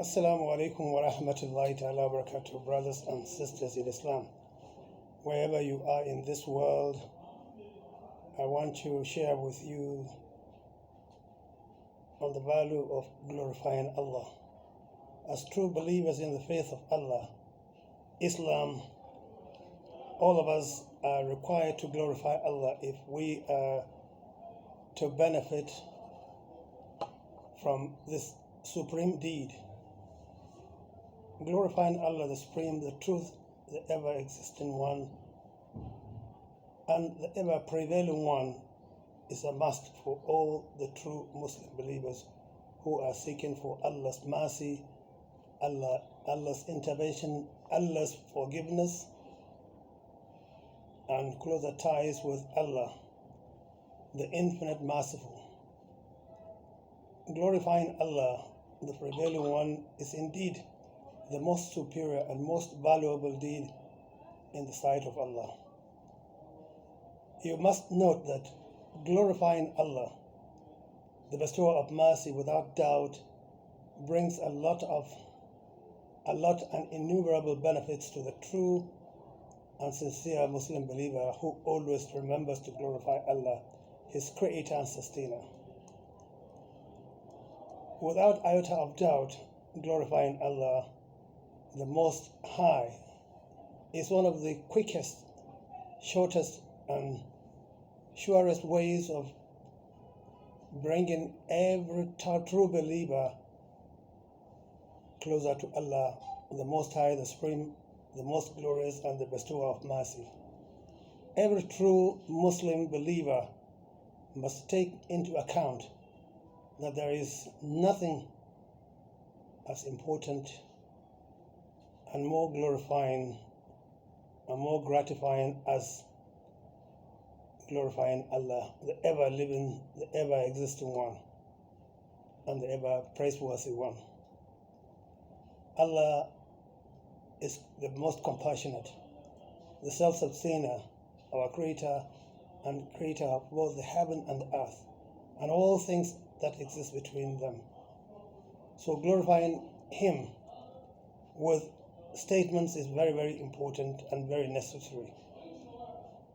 Assalamu alaikum wa rahmatullahi ta'ala wa barakatuh, brothers and sisters in Islam. Wherever you are in this world, I want to share with you on the value of glorifying Allah. As true believers in the faith of Allah, Islam, all of us are required to glorify Allah if we are to benefit from this supreme deed. Glorifying Allah, the Supreme, the Truth, the ever-existing One, and the ever-prevailing One is a must for all the true Muslim believers who are seeking for Allah's mercy, Allah's intervention, Allah's forgiveness, and closer ties with Allah, the infinite merciful. Glorifying Allah, the prevailing One, is indeed the most superior and most valuable deed in the sight of Allah. You must note that glorifying Allah, the bestower of mercy, without doubt brings a lot and innumerable benefits to the true and sincere Muslim believer who always remembers to glorify Allah, his creator and sustainer. Without iota of doubt, glorifying Allah, the Most High, is one of the quickest, shortest, and surest ways of bringing every true believer closer to Allah, the Most High, the Supreme, the Most Glorious, and the Bestower of Mercy. Every true Muslim believer must take into account that there is nothing as important and more glorifying and more gratifying as glorifying Allah, the ever-living, the ever-existing One, and the ever-praiseworthy One. Allah is the most compassionate, the self-sustainer, our Creator and Creator of both the heaven and the earth, and all things that exist between them. So glorifying Him with statements is very, very important and very necessary.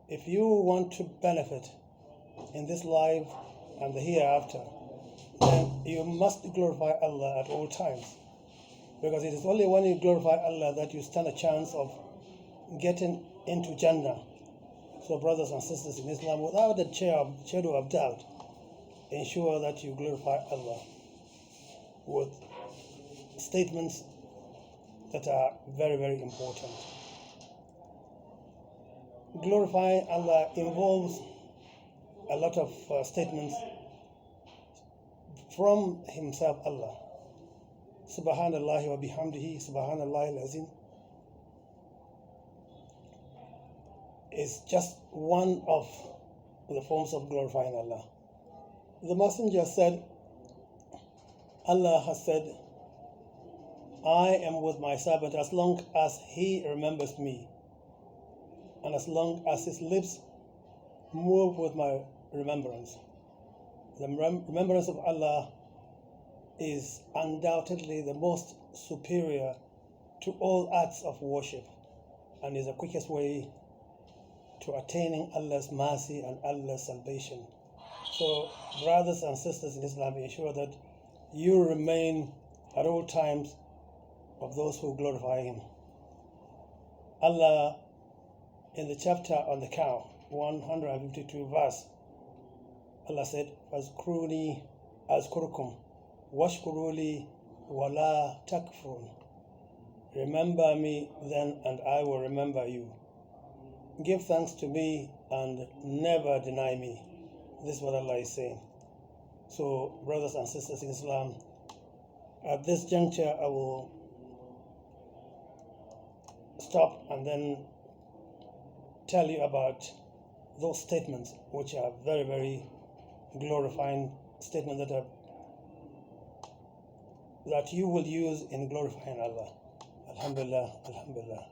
If you want to benefit in this life and the hereafter, then you must glorify Allah at all times, because it is only when you glorify Allah that you stand a chance of getting into Jannah. So brothers and sisters in Islam, without a shadow of doubt, ensure that you glorify Allah with statements that are very, very important. Glorifying Allah involves a lot of statements from Himself, Allah. Subhanallah wa bihamdihi, Subhanallah al-Azim, is just one of the forms of glorifying Allah. The Messenger said, Allah has said, I am with my servant as long as he remembers me, and as long as his lips move with my remembrance. The remembrance of Allah is undoubtedly the most superior to all acts of worship, and is the quickest way to attaining Allah's mercy and Allah's salvation. So, brothers and sisters in Islam, ensure that you remain at all times of those who glorify Him. Allah, in the chapter on the cow, 152 verse, Allah said, "Fazkuruni azkurukum, washkuruli wala takfurun." Remember me then, and I will remember you. Give thanks to me and never deny me. This is what Allah is saying. So, brothers and sisters in Islam, at this juncture, I will stop and then tell you about those statements which are very, very glorifying statements that you will use in glorifying Allah. Alhamdulillah, Alhamdulillah.